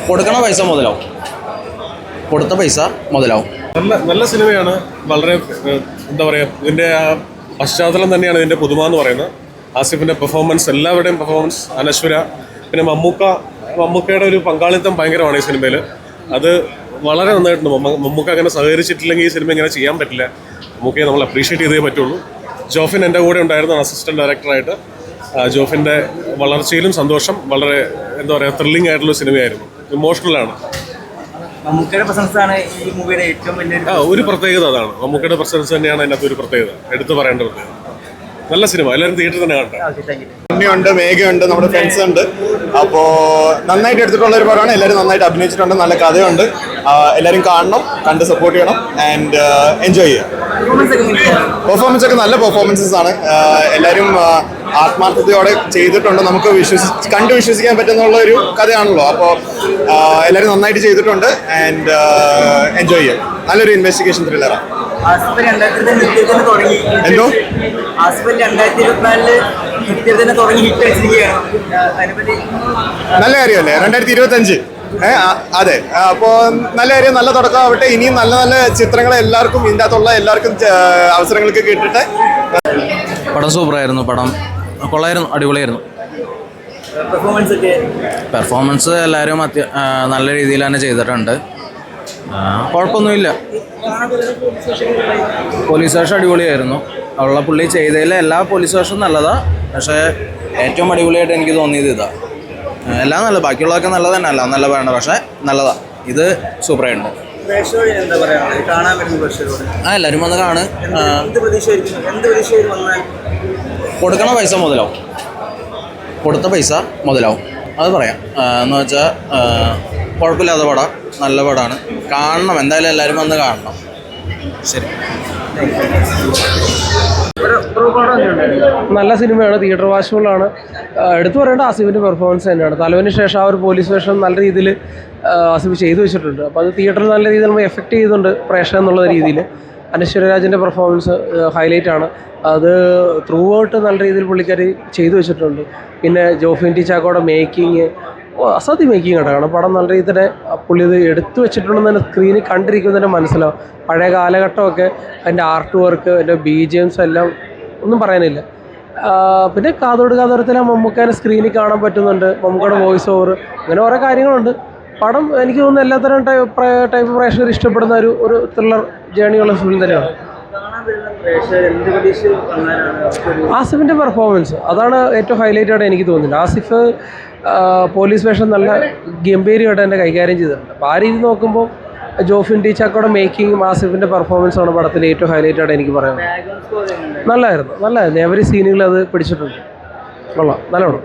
കൊടുക്കണ പൈസ മുതലാവും, കൊടുത്ത പൈസ മുതലാവും. നല്ല സിനിമയാണ്. വളരെ എന്താ പറയുക, ഇതിൻ്റെ ആ പശ്ചാത്തലം തന്നെയാണ് ഇതിൻ്റെ പുതുമ എന്ന് പറയുന്നത്. ആസിഫിൻ്റെ പെർഫോമൻസ്, എല്ലാവരുടെയും പെർഫോമൻസ്, അനശ്വര, പിന്നെ മമ്മൂക്കയുടെ ഒരു പങ്കാളിത്തം ഭയങ്കരമാണ് ഈ സിനിമയിൽ. അത് വളരെ നന്നായിട്ടുണ്ട്. മമ്മൂക്ക അങ്ങനെ സഹകരിച്ചിട്ടില്ലെങ്കിൽ ഈ സിനിമ ഇങ്ങനെ ചെയ്യാൻ പറ്റില്ല. മമ്മൂക്കയെ നമ്മൾ അപ്രീഷിയേറ്റ് ചെയ്തേ പറ്റുള്ളൂ. ജോഫിൻ എൻ്റെ കൂടെ ഉണ്ടായിരുന്നു അസിസ്റ്റൻറ്റ് ഡയറക്ടറായിട്ട്. ജോഫിൻ്റെ വളർച്ചയിലും സന്തോഷം. വളരെ എന്താ പറയുക, ത്രില്ലിംഗ് ആയിട്ടുള്ള സിനിമയായിരുന്നു. ഇമോഷണലാണ്. മമ്മൂക്കയുടെ പ്രസൻസ് ആണ് ഈ മൂവിയുടെ ഏറ്റവും വലിയ ഒരു പ്രത്യേകത. അതാണ് മമ്മൂക്കയുടെ പ്രസൻസ് തന്നെയാണ് അതിനകത്ത് ഒരു പ്രത്യേകത, എടുത്തു പറയേണ്ട പ്രത്യേകത. നല്ല സിനിമ, എല്ലാവരും തിയേറ്ററിൽ തന്നെ കാണട്ടെ. ഉണ്ട്, മേഘയുണ്ട്, നമ്മുടെ ഫ്രണ്ട്സ് ഉണ്ട്. അപ്പോൾ നന്നായിട്ട് എടുത്തിട്ടുള്ള ഒരു പടമാണ്. എല്ലാവരും നന്നായിട്ട് അഭിനയിച്ചിട്ടുണ്ട്, നല്ല കഥയുണ്ട്. എല്ലാവരും കാണണം, കണ്ട് സപ്പോർട്ട് ചെയ്യണം ആൻഡ് എൻജോയ് ചെയ്യാം. പെർഫോമൻസ് ഒക്കെ നല്ല പെർഫോമൻസസ് ആണ്. എല്ലാവരും ആത്മാർത്ഥതയോടെ ചെയ്തിട്ടുണ്ട്. നമുക്ക് കണ്ട് വിശ്വസിക്കാൻ പറ്റുന്നുള്ള ഒരു കഥയാണല്ലോ. അപ്പോൾ എല്ലാവരും നന്നായിട്ട് ചെയ്തിട്ടുണ്ട് ആൻഡ് എൻജോയ് ചെയ്യാം. നല്ലൊരു ഇൻവെസ്റ്റിഗേഷൻ ത്രില്ലറാണ്. എന്തോ നല്ല കാര്യമല്ലേ 2025? അതെ, അപ്പോൾ നല്ല കാര്യം, നല്ല തുടക്കമാവട്ടെ. ഇനിയും നല്ല നല്ല ചിത്രങ്ങൾ എല്ലാവർക്കും ഇതിൻ്റെ അകത്തുള്ള എല്ലാവർക്കും അവസരങ്ങൾക്ക് കിട്ടട്ടെ. പടം സൂപ്പറായിരുന്നു, പടം കൊള്ളായിരുന്നു, അടിപൊളിയായിരുന്നു. പെർഫോമൻസ് എല്ലാവരും നല്ല രീതിയിൽ തന്നെ ചെയ്തിട്ടുണ്ട്. കുഴപ്പമൊന്നുമില്ല. പോലീസ് സ്റ്റേഷൻ അടിപൊളിയായിരുന്നു. ഉള്ള പുള്ളി ചെയ്തതിൽ എല്ലാ പോലീസ് സ്റ്റേഷനും നല്ലതാണ്. പക്ഷേ ഏറ്റവും അടിപൊളിയായിട്ട് എനിക്ക് തോന്നിയത് ഇതാണ്. എല്ലാം നല്ല, ബാക്കിയുള്ളതൊക്കെ നല്ലത് തന്നെ, അല്ല നല്ല വേണ്ട, പക്ഷേ നല്ലതാണ്. ഇത് സൂപ്പറായിട്ടുണ്ട്. എല്ലാവരും വന്ന് കാണ്. കൊടുക്കണ പൈസ മുതലാവും, കൊടുത്ത പൈസ മുതലാവും. അത് പറയാം. എന്ന് വെച്ചാൽ കുഴപ്പമില്ലാത്ത പടം, നല്ല പടമാണ്. കാണണം, എന്തായാലും എല്ലാവരും വന്ന് കാണണം. ശരി. നല്ല സിനിമയാണ്, തിയേറ്റർ വാച്ചുകളാണ്. എടുത്തു പറയേണ്ട ആസിഫിൻ്റെ പെർഫോമൻസ് തന്നെയാണ്. തലവന് ശേഷം ആ ഒരു പോലീസ് വേഷം നല്ല രീതിയിൽ ആസിഫ് ചെയ്തു വെച്ചിട്ടുണ്ട്. അപ്പോൾ അത് തിയേറ്ററിൽ നല്ല രീതിയിൽ നമ്മൾ എഫക്റ്റ് ചെയ്യുന്നുണ്ട് പ്രേക്ഷകൻ എന്നുള്ള രീതിയിൽ. അനശ്വരരാജിൻ്റെ പെർഫോമൻസ് ഹൈലൈറ്റാണ്. അത് ത്രൂ ഔട്ട് നല്ല രീതിയിൽ പുള്ളിക്കാരി ചെയ്തു വെച്ചിട്ടുണ്ട്. പിന്നെ ജോഫിൻ ടി ചാക്കോയുടെ മേക്കിങ് അസാധ്യ മേക്കിങ് കേട്ടോ. കാരണം പടം നല്ല രീതിയിൽ തന്നെ പുള്ളി ഇത് എടുത്തു വെച്ചിട്ടുണ്ടെന്ന് തന്നെ സ്ക്രീനിൽ കണ്ടിരിക്കുമ്പോൾ തന്നെ മനസ്സിലാവും. പഴയ കാലഘട്ടമൊക്കെ അതിൻ്റെ ആർട്ട് വർക്ക്, അതിൻ്റെ BGMs എല്ലാം ഒന്നും പറയാനില്ല. പിന്നെ കാതോട് കാതോരത്തിലെ മമ്മൂക്കാനെ സ്ക്രീനിൽ കാണാൻ പറ്റുന്നുണ്ട്. മമ്മൂക്കയുടെ വോയിസ് ഓവർ, അങ്ങനെ കുറേ കാര്യങ്ങളുണ്ട്. പടം എനിക്ക് തോന്നുന്നു എല്ലാത്തരം ടൈപ്പ് പ്രേക്ഷകർ ഇഷ്ടപ്പെടുന്ന ഒരു ത്രില്ലർ ജേണിയുള്ള ഫിലിം തന്നെയാണ്. ആസിഫിൻ്റെ പെർഫോമൻസ് അതാണ് ഏറ്റവും ഹൈലൈറ്റായിട്ട് എനിക്ക് തോന്നുന്നത്. ആസിഫ് പോലീസ് വേഷം നല്ല ഗംഭീരമായിട്ട് തന്നെ കൈകാര്യം ചെയ്തിട്ടുണ്ട്. അപ്പോൾ ആ രീതി നോക്കുമ്പോൾ ജോഫിൻ ടി ചാക്കോയുടെ മേക്കിങ്ങും ആസിഫിൻ്റെ പെർഫോമൻസാണ് പടത്തിൽ ഏറ്റവും ഹൈലൈറ്റായിട്ട് എനിക്ക് പറയാനുള്ളത്. നല്ലതായിരുന്നു. എവരി സീനുകൾ അത് പിടിച്ചിട്ടുണ്ട്. കൊള്ളാം, നല്ലോണം.